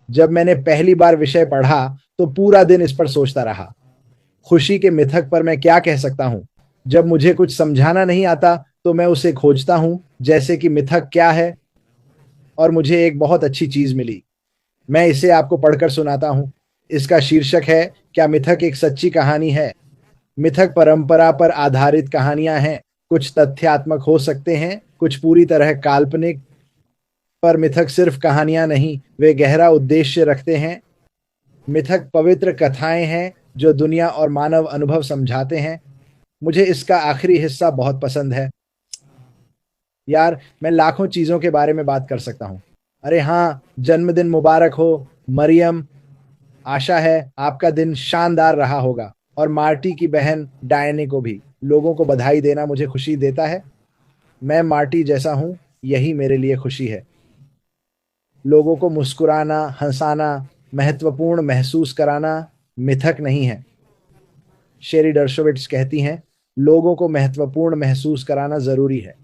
जब मैंने पहली बार विषय पढ़ा तो पूरा दिन इस पर सोचता रहा। खुशी के मिथक पर मैं क्या कह सकता हूँ? जब मुझे कुछ समझाना नहीं आता तो मैं उसे खोजता हूँ, जैसे कि मिथक क्या है, और मुझे एक बहुत अच्छी चीज मिली। मैं इसे आपको पढ़कर सुनाता हूँ। इसका शीर्षक है, क्या मिथक एक सच्ची कहानी है? मिथक परंपरा पर आधारित कहानियां हैं। कुछ तथ्यात्मक हो सकते हैं, कुछ पूरी तरह काल्पनिक, पर मिथक सिर्फ कहानियां नहीं, वे गहरा उद्देश्य रखते हैं। मिथक पवित्र कथाएं हैं जो दुनिया और मानव अनुभव समझाते हैं। मुझे इसका आखिरी हिस्सा बहुत पसंद है। यार, मैं लाखों चीज़ों के बारे में बात कर सकता हूँ। अरे हाँ, जन्मदिन मुबारक हो, मरियम। आशा है आपका दिन शानदार रहा होगा। और मार्टी की बहन डायने को भी। लोगों को बधाई देना मुझे खुशी देता है। मैं मार्टी जैसा हूँ, यही मेरे लिए खुशी है। लोगों को मुस्कुराना, हँसाना, महत्वपूर्ण महसूस कराना मिथक नहीं है। शेरी डर्शोविट्स कहती हैं, लोगों को महत्वपूर्ण महसूस कराना ज़रूरी है।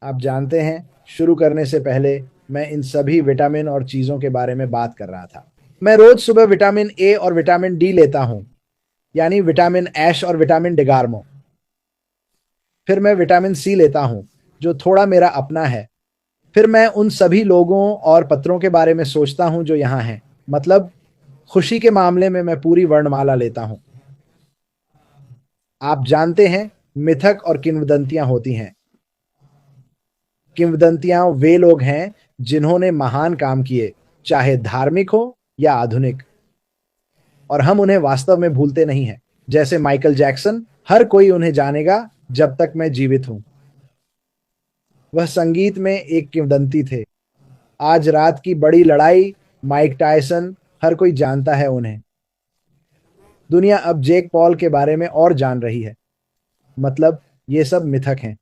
आप जानते हैं, शुरू करने से पहले मैं इन सभी विटामिन और चीज़ों के बारे में बात कर रहा था। मैं रोज़ सुबह विटामिन ए और विटामिन डी लेता हूँ, यानी विटामिन एश और विटामिन डिगार्मो। फिर मैं विटामिन सी लेता हूँ, जो थोड़ा मेरा अपना है। फिर मैं उन सभी लोगों और पत्रों के बारे में सोचता हूँ जो यहाँ हैं। मतलब, खुशी के मामले में मैं पूरी वर्णमाला लेता हूँ। आप जानते हैं, मिथक और किंवदंतियाँ होती हैं। किंवदंतियाँ वे लोग हैं जिन्होंने महान काम किए, चाहे धार्मिक हो या आधुनिक, और हम उन्हें वास्तव में भूलते नहीं हैं। जैसे माइकल जैक्सन, हर कोई उन्हें जानेगा जब तक मैं जीवित हूँ। वह संगीत में एक किंवदंती थे। आज रात की बड़ी लड़ाई, माइक टायसन, हर कोई जानता है उन्हें। दुनिया अब जेक पॉल के बारे में और जान रही है। मतलब, ये सब मिथक हैं।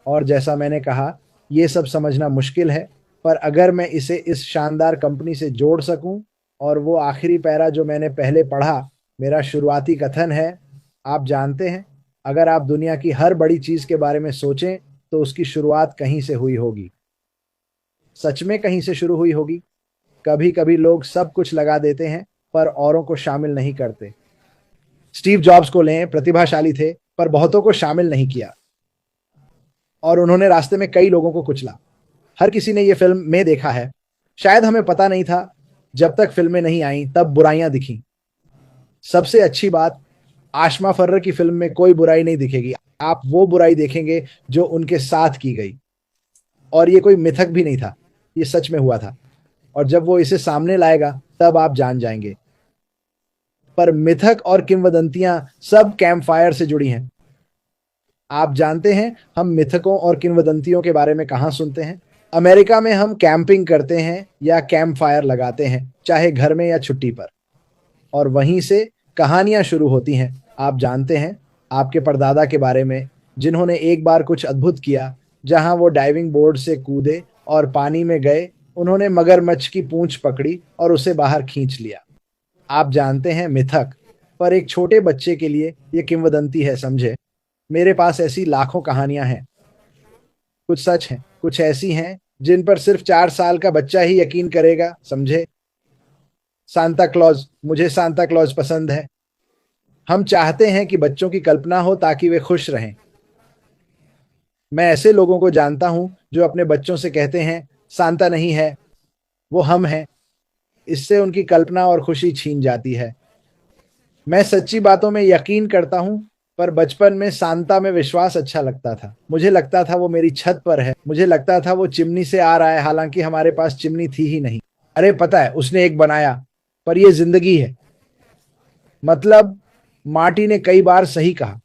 और जैसा मैंने कहा, ये सब समझना मुश्किल है, पर अगर मैं इसे इस शानदार कंपनी से जोड़ सकूं, और वो आखिरी पैरा जो मैंने पहले पढ़ा, मेरा शुरुआती कथन है, आप जानते हैं, अगर आप दुनिया की हर बड़ी चीज़ के बारे में सोचें तो उसकी शुरुआत कहीं से हुई होगी। सच में कहीं से शुरू हुई होगी। कभी कभी लोग सब कुछ लगा देते हैं पर औरों को शामिल नहीं करते। स्टीव जॉब्स को लें, प्रतिभाशाली थे पर बहुतों को शामिल नहीं किया, और उन्होंने रास्ते में कई लोगों को कुचला। हर किसी ने ये फ़िल्म में देखा है। शायद हमें पता नहीं था, जब तक फ़िल्में नहीं आईं तब बुराइयाँ दिखीं। सबसे अच्छी बात, आशमा फर्र की फ़िल्म में कोई बुराई नहीं दिखेगी। आप वो बुराई देखेंगे जो उनके साथ की गई। और ये कोई मिथक भी नहीं था, ये सच में हुआ था। और जब वो इसे सामने लाएगा तब आप जान जाएंगे। पर मिथक और किंवदंतियां सब कैंप फायर से जुड़ी हैं। आप जानते हैं, हम मिथकों और किंवदंतियों के बारे में कहाँ सुनते हैं? अमेरिका में हम कैंपिंग करते हैं या कैंप फायर लगाते हैं, चाहे घर में या छुट्टी पर। और वहीं से कहानियां शुरू होती हैं। आप जानते हैं, आपके परदादा के बारे में, जिन्होंने एक बार कुछ अद्भुत किया। जहां वो डाइविंग बोर्ड से कूदे और पानी में गए, उन्होंने मगरमच्छ की पूंछ पकड़ी और उसे बाहर खींच लिया। आप जानते हैं, मिथक, पर एक छोटे बच्चे के लिए ये किंवदंती है, समझे? मेरे पास ऐसी लाखों कहानियां हैं। कुछ सच हैं, कुछ ऐसी हैं जिन पर सिर्फ 4 साल का बच्चा ही यकीन करेगा, समझे? सांता क्लॉज, मुझे सांता क्लॉज पसंद है। हम चाहते हैं कि बच्चों की कल्पना हो ताकि वे खुश रहें। मैं ऐसे लोगों को जानता हूं जो अपने बच्चों से कहते हैं, सांता नहीं है, वो हम हैं। इससे उनकी कल्पना और खुशी छीन जाती है। मैं सच्ची बातों में यकीन करता हूं, पर बचपन में सांता में विश्वास अच्छा लगता था। मुझे लगता था वो मेरी छत पर है, मुझे लगता था वो चिमनी से आ रहा है, हालांकि हमारे पास चिमनी थी ही नहीं। अरे पता है, उसने एक बनाया, पर ये जिंदगी है। मतलब, मार्टी ने कई बार सही कहा।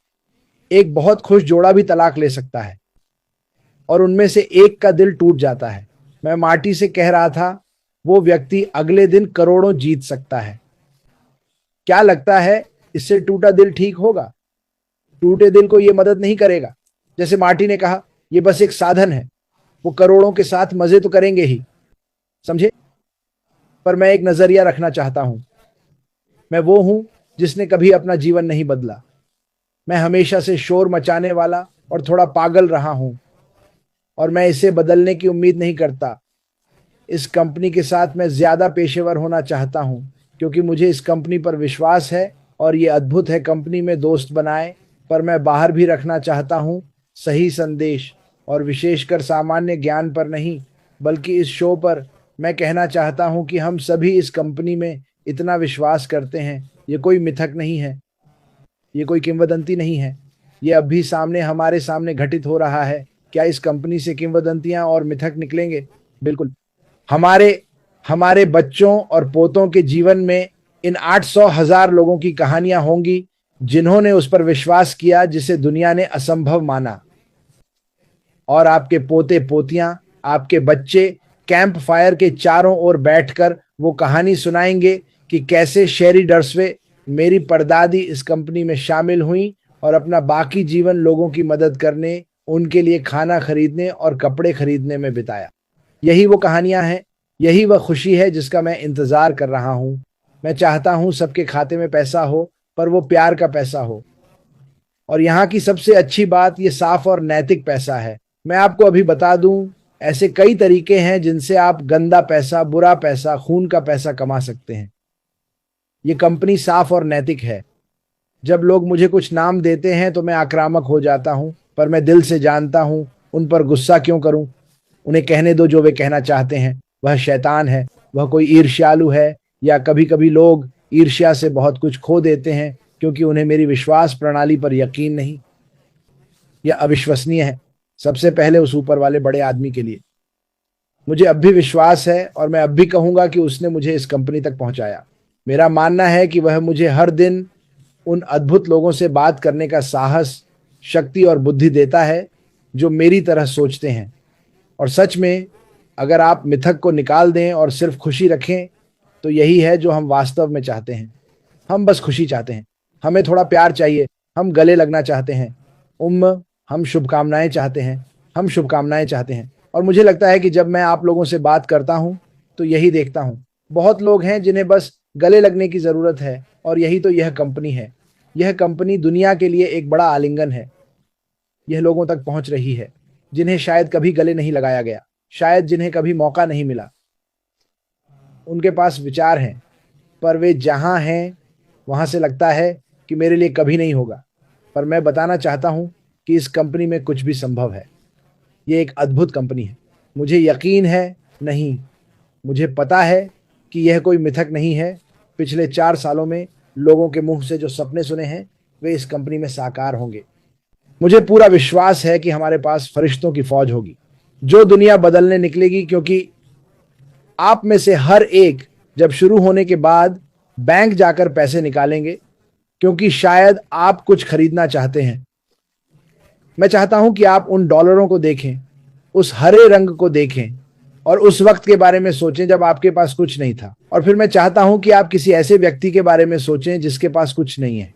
एक बहुत खुश जोड़ा भी तलाक ले सकता है, और उनमें से एक का दिल टूट जाता है। मैं मार्टी से कह रहा था, वो व्यक्ति अगले दिन करोड़ों जीत सकता है। क्या लगता है, इससे टूटा दिल ठीक होगा? टूटे दिल को यह मदद नहीं करेगा। जैसे मार्टी ने कहा, यह बस एक साधन है, वो करोड़ों के साथ मजे तो करेंगे ही, समझे? पर मैं एक नजरिया रखना चाहता हूं। मैं वो हूं जिसने कभी अपना जीवन नहीं बदला। मैं हमेशा से शोर मचाने वाला और थोड़ा पागल रहा हूं, और मैं इसे बदलने की उम्मीद नहीं करता। इस कंपनी के साथ मैं ज्यादा पेशेवर होना चाहता हूं, क्योंकि मुझे इस कंपनी पर विश्वास है और ये अद्भुत है कंपनी में दोस्त बनाए। पर मैं बाहर भी रखना चाहता हूं सही संदेश, और विशेषकर सामान्य ज्ञान पर नहीं, बल्कि इस शो पर मैं कहना चाहता हूं कि हम सभी इस कंपनी में इतना विश्वास करते हैं। ये कोई मिथक नहीं है, ये कोई किंवदंती नहीं है, ये अभी सामने हमारे सामने घटित हो रहा है। क्या इस कंपनी से किंवदंतियां और मिथक निकलेंगे? बिल्कुल। हमारे हमारे बच्चों और पोतों के जीवन में इन 800,000 लोगों की कहानियां होंगी जिन्होंने उस पर विश्वास किया जिसे दुनिया ने असंभव माना। और आपके पोते पोतियां, आपके बच्चे कैंप फायर के चारों ओर बैठकर वो कहानी सुनाएंगे कि कैसे शेरी डर्सवे, मेरी परदादी, इस कंपनी में शामिल हुई और अपना बाकी जीवन लोगों की मदद करने, उनके लिए खाना खरीदने और कपड़े खरीदने में बिताया। यही वो कहानियां हैं, यही वह खुशी है जिसका मैं इंतजार कर रहा हूं। मैं चाहता हूं सबके खाते में पैसा हो, पर वो प्यार का पैसा हो। और यहाँ की सबसे अच्छी बात, ये साफ और नैतिक पैसा है। मैं आपको अभी बता दूं, ऐसे कई तरीके हैं जिनसे आप गंदा पैसा, बुरा पैसा, खून का पैसा कमा सकते हैं। ये कंपनी साफ और नैतिक है। जब लोग मुझे कुछ नाम देते हैं तो मैं आक्रामक हो जाता हूं, पर मैं दिल से जानता हूं उन पर गुस्सा क्यों करूं। उन्हें कहने दो जो वे कहना चाहते हैं। वह शैतान है, वह कोई ईर्ष्यालु है, या कभी कभी लोग ईर्ष्या से बहुत कुछ खो देते हैं क्योंकि उन्हें मेरी विश्वास प्रणाली पर यकीन नहीं। यह अविश्वसनीय है, सबसे पहले उस ऊपर वाले बड़े आदमी के लिए। मुझे अब भी विश्वास है और मैं अब भी कहूंगा कि उसने मुझे इस कंपनी तक पहुंचाया। मेरा मानना है कि वह मुझे हर दिन उन अद्भुत लोगों से बात करने का साहस, शक्ति और बुद्धि देता है जो मेरी तरह सोचते हैं। और सच में, अगर आप मिथक को निकाल दें और सिर्फ खुशी रखें, तो यही है जो हम वास्तव में चाहते हैं। हम बस खुशी चाहते हैं, हमें थोड़ा प्यार चाहिए, हम गले लगना चाहते हैं, हम शुभकामनाएं चाहते हैं, हम शुभकामनाएं चाहते हैं। और मुझे लगता है कि जब मैं आप लोगों से बात करता हूं तो यही देखता हूं। बहुत लोग हैं जिन्हें बस गले लगने की जरूरत है, और यही तो यह कंपनी है। यह कंपनी दुनिया के लिए एक बड़ा आलिंगन है। यह लोगों तक पहुंच रही है जिन्हें शायद कभी गले नहीं लगाया गया, शायद जिन्हें कभी मौका नहीं मिला। उनके पास विचार हैं, पर वे जहां हैं वहां से लगता है कि मेरे लिए कभी नहीं होगा। पर मैं बताना चाहता हूं कि इस कंपनी में कुछ भी संभव है। ये एक अद्भुत कंपनी है। मुझे यकीन है, नहीं, मुझे पता है कि यह कोई मिथक नहीं है। पिछले 4 सालों में लोगों के मुंह से जो सपने सुने हैं वे इस कंपनी में साकार होंगे। मुझे पूरा विश्वास है कि हमारे पास फरिश्तों की फौज होगी जो दुनिया बदलने निकलेगी, क्योंकि आप में से हर एक जब शुरू होने के बाद बैंक जाकर पैसे निकालेंगे, क्योंकि शायद आप कुछ खरीदना चाहते हैं। मैं चाहता हूं कि आप उन डॉलरों को देखें, उस हरे रंग को देखें और उस वक्त के बारे में सोचें जब आपके पास कुछ नहीं था। और फिर मैं चाहता हूं कि आप किसी ऐसे व्यक्ति के बारे में सोचें जिसके पास कुछ नहीं है,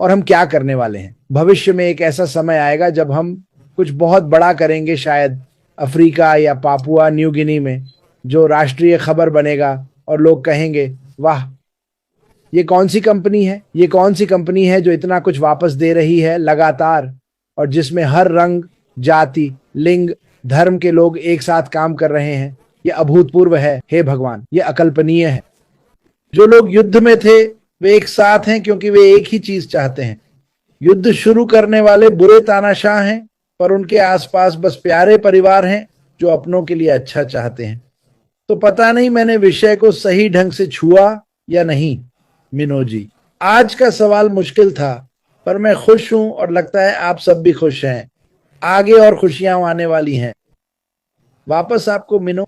और हम क्या करने वाले हैं। भविष्य में एक ऐसा समय आएगा जब हम कुछ बहुत बड़ा करेंगे, शायद अफ्रीका या पापुआ न्यू गिनी में, जो राष्ट्रीय खबर बनेगा और लोग कहेंगे, वाह, ये कौन सी कंपनी है, ये कौन सी कंपनी है जो इतना कुछ वापस दे रही है लगातार, और जिसमें हर रंग, जाति, लिंग, धर्म के लोग एक साथ काम कर रहे हैं। ये अभूतपूर्व है। हे भगवान, ये अकल्पनीय है। जो लोग युद्ध में थे वे एक साथ हैं क्योंकि वे एक ही चीज चाहते हैं। युद्ध शुरू करने वाले बुरे तानाशाह हैं, पर उनके आसपास बस प्यारे परिवार हैं जो अपनों के लिए अच्छा चाहते हैं। तो पता नहीं मैंने विषय को सही ढंग से छुआ या नहीं। मिनोजी, आज का सवाल मुश्किल था, पर मैं खुश हूं और लगता है आप सब भी खुश हैं। आगे और खुशियां आने वाली हैं। वापस आपको मिनो।